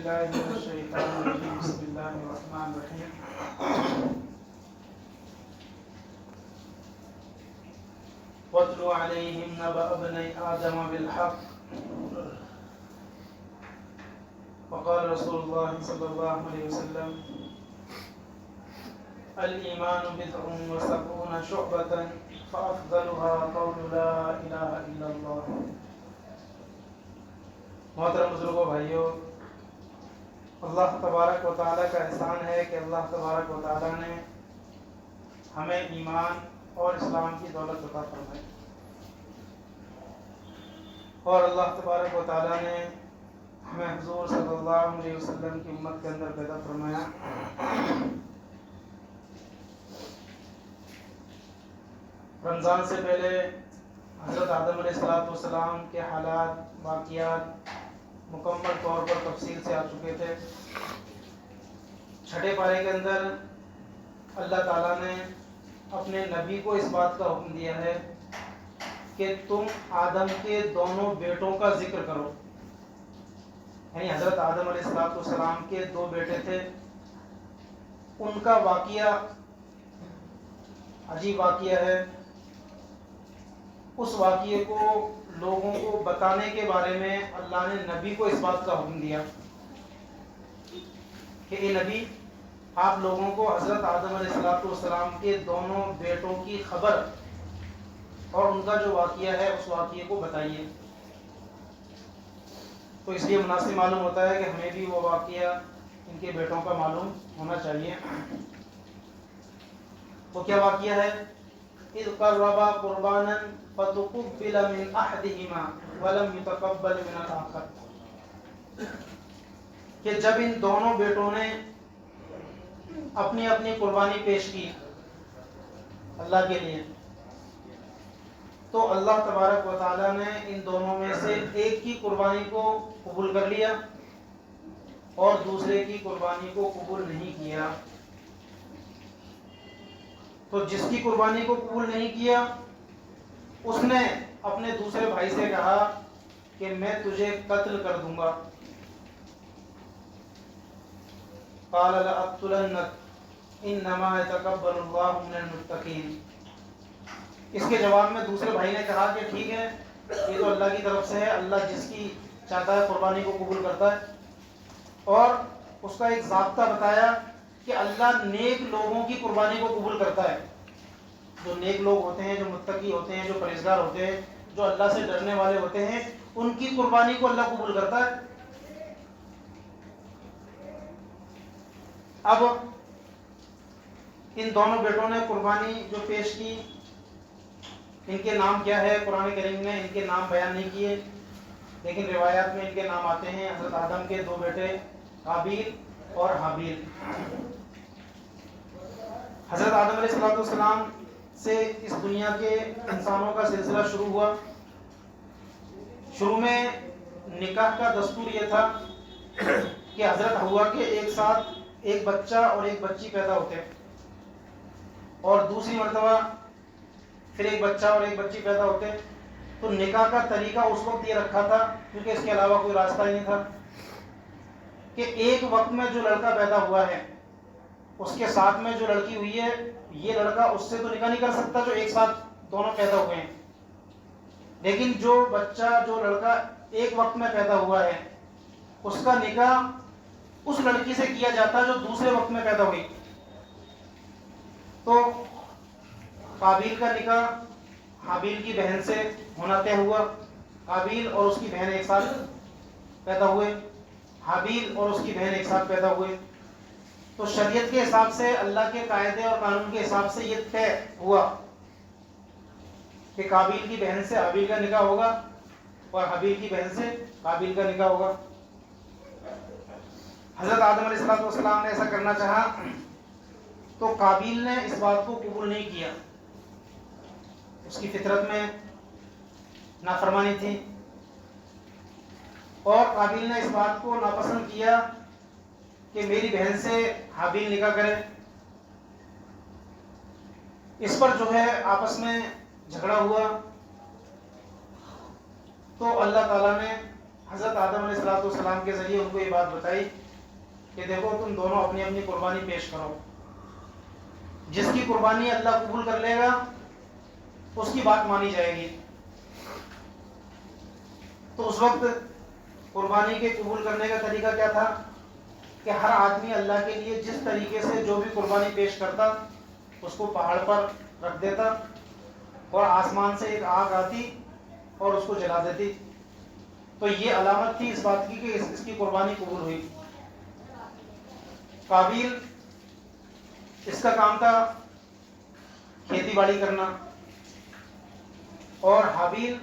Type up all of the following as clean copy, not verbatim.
بالله من الشيطان الرجيم بسم الله الرحمن الرحيم واتل عليهم نبأ ابني آدم بالحق وقال رسول الله صلى الله عليه وسلم الإيمان بضع وسبعون شعبة فأفضلها قول لا إله إلا الله۔ محترم بزرگوں بھائیوں، اللہ تبارک و تعالیٰ کا احسان ہے کہ اللہ تبارک و تعالیٰ نے ہمیں ایمان اور اسلام کی دولت عطا فرمائی، اور اللہ تبارک و تعالیٰ نے ہمیں حضور صلی اللہ علیہ وسلم کی امت کے اندر پیدا فرمایا۔ رمضان سے پہلے حضرت آدم علیہ السلام کے حالات، واقعات مکمل طور پر تفصیل سے آ چکے تھے۔ چھٹے پارے کے اندر اللہ تعالیٰ نے اپنے نبی کو اس بات کا حکم دیا ہے کہ تم آدم کے دونوں بیٹوں کا ذکر کرو، یعنی حضرت آدم علیہ السلام کے دو بیٹے تھے، ان کا واقعہ عجیب واقعہ ہے۔ اس واقعے کو لوگوں کو بتانے کے بارے میں اللہ نے نبی کو اس بات کا حکم دیا کہ اے نبی، آپ لوگوں کو حضرت آدم علیہ السلام کے دونوں بیٹوں کی خبر اور ان کا جو واقعہ ہے اس واقعے کو بتائیے۔ تو اس لیے مناسب معلوم ہوتا ہے کہ ہمیں بھی وہ واقعہ ان کے بیٹوں کا معلوم ہونا چاہیے۔ وہ کیا واقعہ ہے؟ اذ قربا قربانا فتقبل من احدهما ولم يتقبل من الاخر، کہ جب ان دونوں بیٹوں نے اپنی اپنی قربانی پیش کی اللہ کے لیے، تو اللہ تبارک و تعالیٰ نے ان دونوں میں سے ایک کی قربانی کو قبول کر لیا اور دوسرے کی قربانی کو قبول نہیں کیا۔ تو جس کی قربانی کو قبول نہیں کیا اس نے اپنے دوسرے بھائی سے کہا کہ میں تجھے قتل کر دوں گا۔ قال لأقتلنك انما يتقبل الله من المتقين۔ اس کے جواب میں دوسرے بھائی نے کہا کہ ٹھیک ہے، یہ تو اللہ کی طرف سے ہے، اللہ جس کی چاہتا ہے قربانی کو قبول کرتا ہے، اور اس کا ایک ضابطہ بتایا کہ اللہ نیک لوگوں کی قربانی کو قبول کرتا ہے۔ جو نیک لوگ ہوتے ہیں، جو متقی ہوتے ہیں، جو پرہیزگار ہوتے ہیں، جو اللہ سے ڈرنے والے ہوتے ہیں، ان کی قربانی کو اللہ قبول کرتا ہے۔ اب ان دونوں بیٹوں نے قربانی جو پیش کی، ان کے نام کیا ہے؟ قرآن کریم نے ان کے نام بیان نہیں کیے، لیکن روایات میں ان کے نام آتے ہیں۔ حضرت آدم کے دو بیٹے قابیل اور حابیل۔ حضرت آدم علیہ السلام سے اس دنیا کے انسانوں کا سلسلہ شروع ہوا۔ شروع میں نکاح کا دستور یہ تھا کہ حضرت حوا کے ایک ساتھ ایک بچہ اور ایک بچی پیدا ہوتے، اور دوسری مرتبہ پھر ایک بچہ اور ایک بچی پیدا ہوتے۔ تو نکاح کا طریقہ اس وقت یہ رکھا تھا، کیونکہ اس کے علاوہ کوئی راستہ ہی نہیں تھا، کہ ایک وقت میں جو لڑکا پیدا ہوا ہے اس کے ساتھ میں جو لڑکی ہوئی ہے، یہ لڑکا اس سے تو نکاح نہیں کر سکتا جو ایک ساتھ دونوں پیدا ہوئے ہیں، لیکن جو بچہ، جو لڑکا ایک وقت میں پیدا ہوا ہے، اس کا نکاح اس لڑکی سے کیا جاتا جو دوسرے وقت میں پیدا ہوئی۔ تو قابیل کا نکاح حابیل کی بہن سے ہونا طے ہوا۔ قابیل اور اس کی بہن ایک ساتھ پیدا ہوئے، حابیل اور اس کی بہن ایک ساتھ پیدا ہوئے۔ تو شریعت کے حساب سے، اللہ کے قاعدے اور قانون کے حساب سے یہ طے ہوا کہ قابیل کی بہن سے حابیل کا نکاح ہوگا اور حابیل کی بہن سے قابیل کا نکاح ہوگا۔ حضرت آدم علیہ السلام نے ایسا کرنا چاہا تو قابیل نے اس بات کو قبول نہیں کیا، اس کی فطرت میں نافرمانی تھی، اور قابیل نے اس بات کو ناپسند کیا کہ میری بہن سے حابیل نکاح کرے۔ اس پر جو ہے آپس میں جھگڑا ہوا، تو اللہ تعالیٰ نے حضرت حضرت آدم علیہ السلام کے ذریعے ان کو یہ بات بتائی کہ دیکھو تم دونوں اپنی اپنی قربانی پیش کرو، جس کی قربانی اللہ قبول کر لے گا اس کی بات مانی جائے گی۔ تو اس وقت قربانی کے قبول کرنے کا طریقہ کیا تھا کہ ہر آدمی اللہ کے لیے جس طریقے سے جو بھی قربانی پیش کرتا اس کو پہاڑ پر رکھ دیتا اور آسمان سے ایک آگ آتی اور اس کو جلا دیتی۔ تو یہ علامت تھی اس بات کی کہ اس کی قربانی قبول ہوئی۔ قابیل اس کا کام تھا کھیتی باڑی کرنا، اور حابیل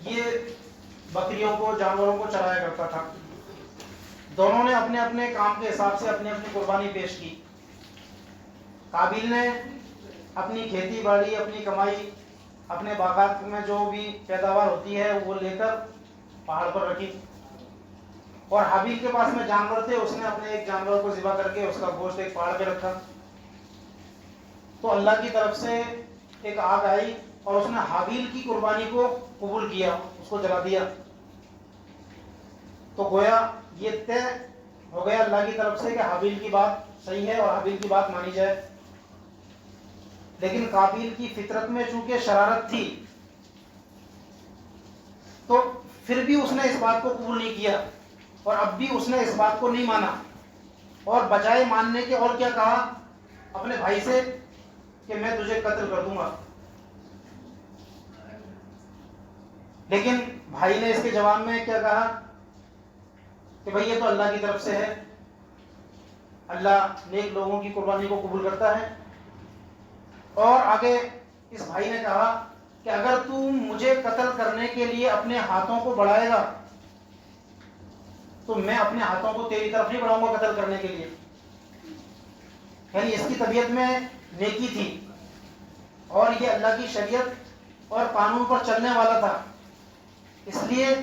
یہ بکریوں کو جانوروں کو چرایا کرتا تھا۔ دونوں نے اپنے اپنے کام کے حساب سے اپنی اپنی قربانی پیش کی۔ قابیل نے اپنی کھیتی باڑی، اپنی کمائی، اپنے باغات میں جو بھی پیداوار ہوتی ہے وہ لے کر پہاڑ پر رکھی، اور حابیل کے پاس میں جانور تھے، اس نے اپنے ایک جانور کو ذبح کر کے اس کا گوشت ایک پہاڑ پہ رکھا۔ تو اللہ کی طرف سے ایک آگ آئی اور اس نے حابیل کی قربانی کو قبول کیا، اس کو جلا دیا۔ تو گویا یہ طے ہو گیا اللہ کی طرف سے کہ حابیل کی بات صحیح ہے اور حابیل کی بات مانی جائے۔ لیکن قابیل کی فطرت میں چونکہ شرارت تھی تو پھر بھی اس نے اس بات کو قبول نہیں کیا، اور اب بھی اس نے اس بات کو نہیں مانا، اور بجائے ماننے کے اور کیا کہا اپنے بھائی سے کہ میں تجھے قتل کر دوں گا۔ لیکن بھائی نے اس کے جواب میں کیا کہا کہ بھئی یہ تو اللہ کی طرف سے ہے، اللہ نیک لوگوں کی قربانی کو قبول کرتا ہے۔ اور آگے اس بھائی نے کہا کہ اگر تو مجھے قتل کرنے کے لیے اپنے ہاتھوں کو بڑھائے گا تو میں اپنے ہاتھوں کو تیری طرف نہیں بڑھاؤں گا قتل کرنے کے لیے۔ یعنی اس کی طبیعت میں نیکی تھی اور یہ اللہ کی شریعت اور قانون پر چلنے والا تھا، اس لیے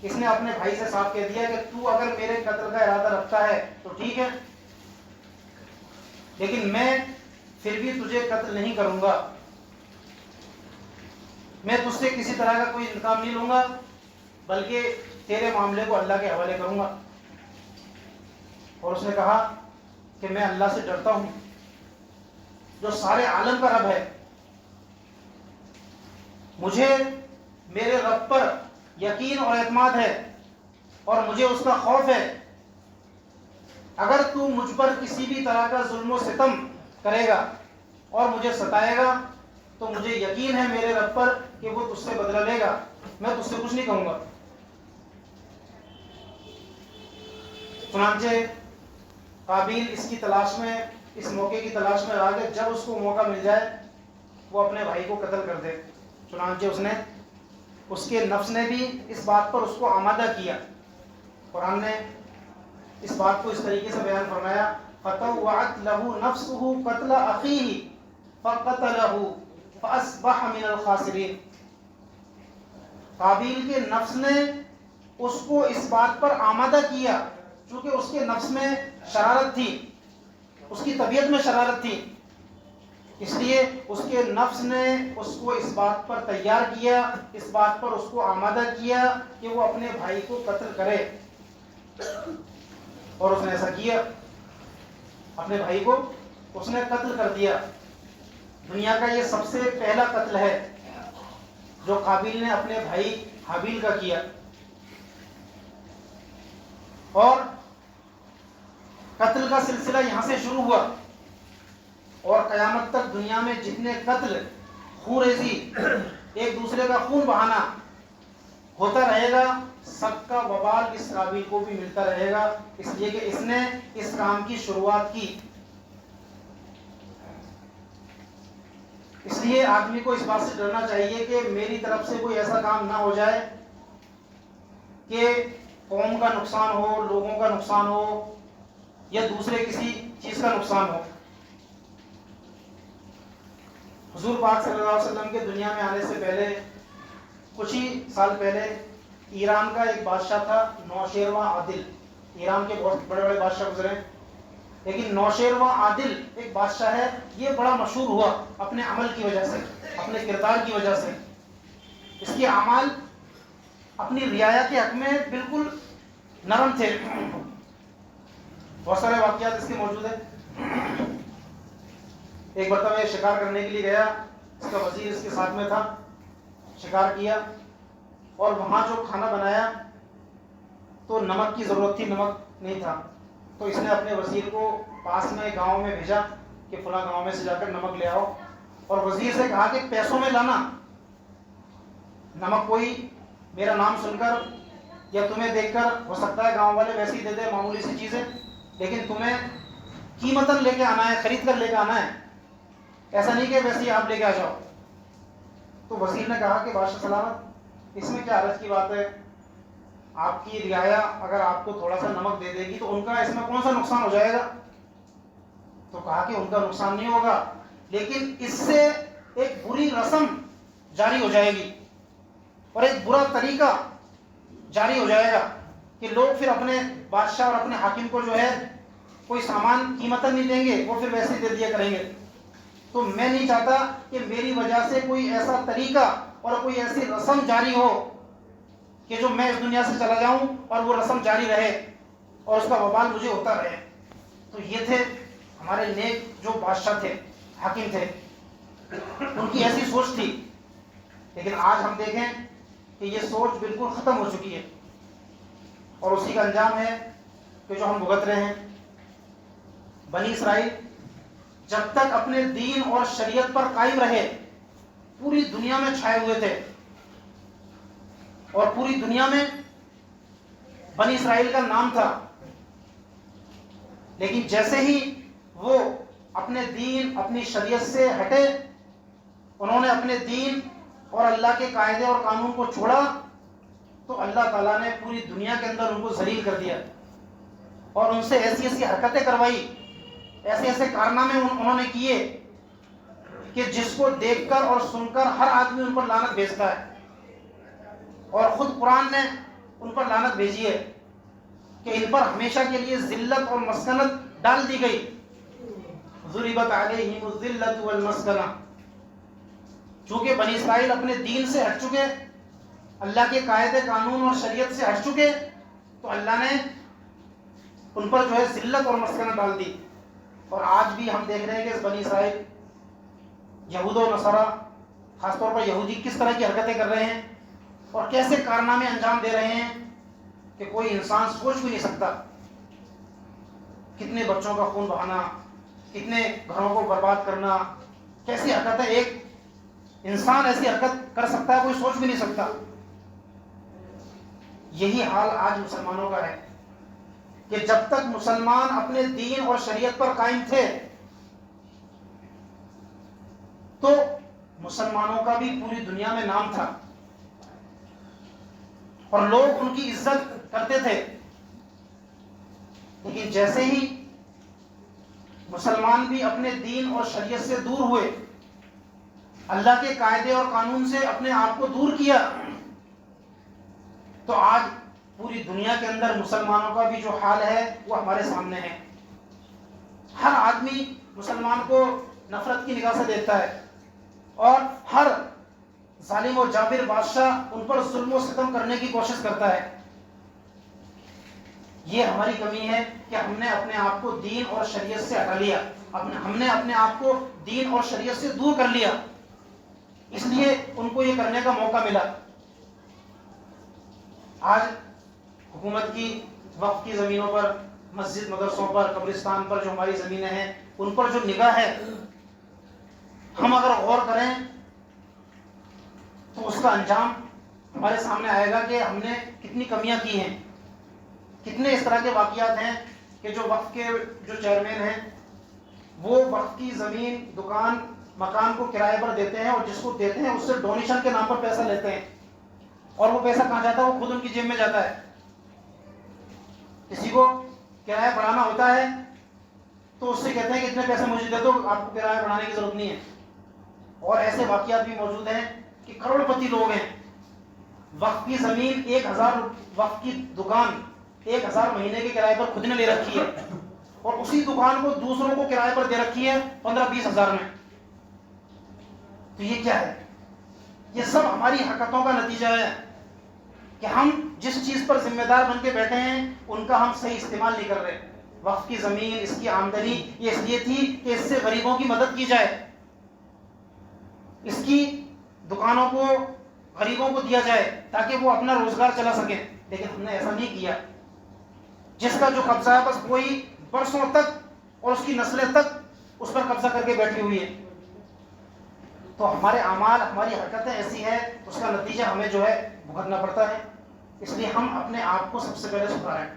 اس نے اپنے بھائی سے صاف کہہ دیا کہ تو اگر میرے قتل کا ارادہ رکھتا ہے تو ٹھیک ہے، لیکن میں پھر بھی تجھے قتل نہیں کروں گا، میں تجھ سے کسی طرح کا کوئی انتقام نہیں لوں گا، بلکہ تیرے معاملے کو اللہ کے حوالے کروں گا۔ اور اس نے کہا کہ میں اللہ سے ڈرتا ہوں جو سارے عالم کا رب ہے، مجھے میرے رب پر یقین اور اعتماد ہے اور مجھے اس کا خوف ہے۔ اگر تو مجھ پر کسی بھی طرح کا ظلم و ستم کرے گا اور مجھے ستائے گا تو مجھے یقین ہے میرے رب پر کہ وہ تجھ سے بدلہ لے گا، میں تجھ سے کچھ نہیں کہوں گا۔ چنانچہ قابیل اس کی تلاش میں، اس موقع کی تلاش میں رہا کہ جب اس کو موقع مل جائے وہ اپنے بھائی کو قتل کر دے۔ چنانچہ اس کے نفس نے بھی اس بات پر اس کو آمادہ کیا۔ قرآن نے اس بات کو اس طریقے سے بیان فرمایا فَطَوَّعَتْ لَهُ نَفْسُهُ قَتْلَ أَخِيهِ فَقَتَلَهُ فَأَصْبَحَ مِنَ الْخَاسِرِينَ۔ قابیل کے نفس نے اس کو اس بات پر آمادہ کیا، چونکہ اس کے نفس میں شرارت تھی، اس کی طبیعت میں شرارت تھی، اس لیے اس کے نفس نے اس کو اس بات پر تیار کیا، اس بات پر اس کو آمادہ کیا کہ وہ اپنے بھائی کو قتل کرے، اور اس نے ایسا کیا، اپنے بھائی کو اس نے قتل کر دیا۔ دنیا کا یہ سب سے پہلا قتل ہے جو قابیل نے اپنے بھائی حابیل کا کیا، اور قتل کا سلسلہ یہاں سے شروع ہوا، اور قیامت تک دنیا میں جتنے قتل، خون ریزی، ایک دوسرے کا خون بہانا ہوتا رہے گا، سب کا وبال اس قابیل کو بھی ملتا رہے گا، اس لیے کہ اس نے اس کام کی شروعات کی۔ اس لیے آدمی کو اس بات سے ڈرنا چاہیے کہ میری طرف سے کوئی ایسا کام نہ ہو جائے کہ قوم کا نقصان ہو، لوگوں کا نقصان ہو، یا دوسرے کسی چیز کا نقصان ہو۔ حضور پاک صلی اللہ علیہ وسلم کے دنیا میں آنے سے پہلے کچھ ہی سال پہلے ایران کا ایک بادشاہ تھا نوشیروان عادل۔ ایران کے بہت بڑے بڑے بادشاہ گزرے، لیکن نوشیروان عادل ایک بادشاہ ہے، یہ بڑا مشہور ہوا اپنے عمل کی وجہ سے، اپنے کردار کی وجہ سے۔ اس کے اعمال اپنی رعایا کے حق میں بالکل نرم تھے. بہت سارے واقعات اس کے موجود ہیں. ایک مرتبہ یہ شکار کرنے کے لیے گیا, اس کا وزیر اس کے ساتھ میں تھا, شکار کیا اور وہاں جو کھانا بنایا تو نمک کی ضرورت تھی, نمک نہیں تھا. تو اس نے اپنے وزیر کو پاس میں گاؤں میں بھیجا کہ فلاں گاؤں میں سے جا کر نمک لے آؤ, اور وزیر سے کہا کہ پیسوں میں لانا, نمک کوئی میرا نام سن کر یا تمہیں دیکھ کر, ہو سکتا ہے گاؤں والے ویسے ہی دے دے معمولی سی چیزیں, لیکن تمہیں قیمتاً لے کے آنا ہے, خرید کر لے کے آنا ہے, ایسا نہیں کہ ویسے ہی آپ لے کے آ جاؤ. تو وزیر نے کہا کہ بادشاہ سلامت, اس میں کیا حرج کی بات ہے, آپ کی رعایا اگر آپ کو تھوڑا سا نمک دے دے گی تو ان کا اس میں کون سا نقصان ہو جائے گا. تو کہا کہ ان کا نقصان نہیں ہوگا, لیکن اس سے ایک بری رسم جاری ہو جائے گی اور ایک برا طریقہ جاری ہو جائے گا کہ لوگ پھر اپنے بادشاہ اور اپنے حاکم کو جو ہے کوئی سامان قیمتاً نہیں دیں گے, وہ پھر ویسے ہی دے دیا کریں گے. تو میں نہیں چاہتا کہ میری وجہ سے کوئی ایسا طریقہ اور کوئی ایسی رسم جاری ہو کہ جو میں اس دنیا سے چلا جاؤں اور وہ رسم جاری رہے اور اس کا وبال مجھے ہوتا رہے. تو یہ تھے ہمارے نیک جو بادشاہ تھے, حاکم تھے, ان کی ایسی سوچ تھی. لیکن آج ہم دیکھیں کہ یہ سوچ بالکل ختم ہو چکی ہے, اور اسی کا انجام ہے کہ جو ہم بھگت رہے ہیں. بنی اسرائیل جب تک اپنے دین اور شریعت پر قائم رہے پوری دنیا میں چھائے ہوئے تھے, اور پوری دنیا میں بنی اسرائیل کا نام تھا. لیکن جیسے ہی وہ اپنے دین اپنی شریعت سے ہٹے, انہوں نے اپنے دین اور اللہ کے قاعدے اور قانون کو چھوڑا, تو اللہ تعالیٰ نے پوری دنیا کے اندر ان کو ذلیل کر دیا اور ان سے ایسی ایسی حرکتیں کروائی, ایسے ایسے کارنامے انہوں نے کیے کہ جس کو دیکھ کر اور سن کر ہر آدمی ان پر لعنت بھیجتا ہے. اور خود قرآن نے ان پر لعنت بھیجی ہے کہ ان پر ہمیشہ کے لیے ذلت اور مسکنت ڈال دی گئی. ضربت علیہم الذلۃ والمسکنہ. چونکہ بنی اسرائیل اپنے دین سے ہٹ چکے, اللہ کے قاعدے قانون اور شریعت سے ہٹ چکے, تو اللہ نے ان پر جو ہے ذلت اور مسکنت ڈال دی. اور آج بھی ہم دیکھ رہے ہیں کہ اس بنی اسرائیل یہود و نصارہ خاص طور پر یہودی کس طرح کی حرکتیں کر رہے ہیں اور کیسے کارنامے انجام دے رہے ہیں کہ کوئی انسان سوچ بھی نہیں سکتا. کتنے بچوں کا خون بہانا, کتنے گھروں کو برباد کرنا, کیسی حرکت ہے, ایک انسان ایسی حرکت کر سکتا ہے, کوئی سوچ بھی نہیں سکتا. یہی حال آج مسلمانوں کا ہے کہ جب تک مسلمان اپنے دین اور شریعت پر قائم تھے تو مسلمانوں کا بھی پوری دنیا میں نام تھا اور لوگ ان کی عزت کرتے تھے. لیکن جیسے ہی مسلمان بھی اپنے دین اور شریعت سے دور ہوئے, اللہ کے قاعدے اور قانون سے اپنے آپ کو دور کیا, تو آج پوری دنیا کے اندر مسلمانوں کا بھی جو حال ہے وہ ہمارے سامنے ہے. ہر آدمی مسلمان کو نفرت کی نگاہ سے دیکھتا ہے اور ہر ظالم و جابر بادشاہ ان پر ظلم و ستم کرنے کی کوشش کرتا ہے. یہ ہماری کمی ہے کہ ہم نے اپنے آپ کو دین اور شریعت سے ہٹا لیا, ہم نے اپنے آپ کو دین اور شریعت سے دور کر لیا, اس لیے ان کو یہ کرنے کا موقع ملا. آج حکومت کی وقف کی زمینوں پر, مسجد مدرسوں پر, قبرستان پر جو ہماری زمینیں ہیں ان پر جو نگاہ ہے, ہم اگر غور کریں تو اس کا انجام ہمارے سامنے آئے گا کہ ہم نے کتنی کمیاں کی ہیں. کتنے اس طرح کے واقعات ہیں کہ جو وقف کے جو چیئرمین ہیں وہ وقف کی زمین, دکان, مکان کو کرائے پر دیتے ہیں اور جس کو دیتے ہیں اس سے ڈونیشن کے نام پر پیسہ لیتے ہیں, اور وہ پیسہ کہاں جاتا ہے, وہ خود ان کی جیب میں جاتا ہے. کسی کو کرایہ بڑھانا ہوتا ہے تو اس سے کہتے ہیں کہ اتنے پیسے مجھے دے دو, آپ کو کرایہ بڑھانے کی ضرورت نہیں ہے. اور ایسے واقعات بھی موجود ہیں کہ کروڑ پتی لوگ ہیں, وقف کی زمین 1000, وقف کی دکان 1000 مہینے کے کرائے پر خود نے لے رکھی ہے اور اسی دکان کو دوسروں کو کرائے پر دے رکھی ہے 15-20 ہزار میں. تو یہ کیا ہے؟ یہ سب ہماری حرکتوں کا نتیجہ ہے. کہ ہم جس چیز پر ذمہ دار بن کے بیٹھے ہیں ان کا ہم صحیح استعمال نہیں کر رہے. وقف کی زمین، اس کی آمدنی یہ اس لیے تھی کہ اس سے غریبوں کی مدد کی جائے، اس کی دکانوں کو غریبوں کو دیا جائے تاکہ وہ اپنا روزگار چلا سکے، لیکن ہم نے ایسا نہیں کیا. جس کا جو قبضہ ہے بس وہی برسوں تک اور اس کی نسلیں تک اس پر قبضہ کر کے بیٹھی ہوئی ہے. تو ہمارے اعمال، ہماری حرکتیں ایسی ہیں، اس کا نتیجہ ہمیں جو ہے بھگتنا پڑتا ہے. اس لیے ہم اپنے آپ کو سب سے پہلے سدھاریں،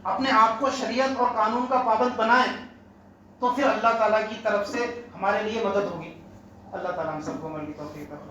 اپنے آپ کو شریعت اور قانون کا پابند بنائیں، تو پھر اللہ تعالیٰ کی طرف سے ہمارے لیے مدد ہوگی. اللہ تعالیٰ ہم سب کو عمل کی توفیق عطا فرمائے.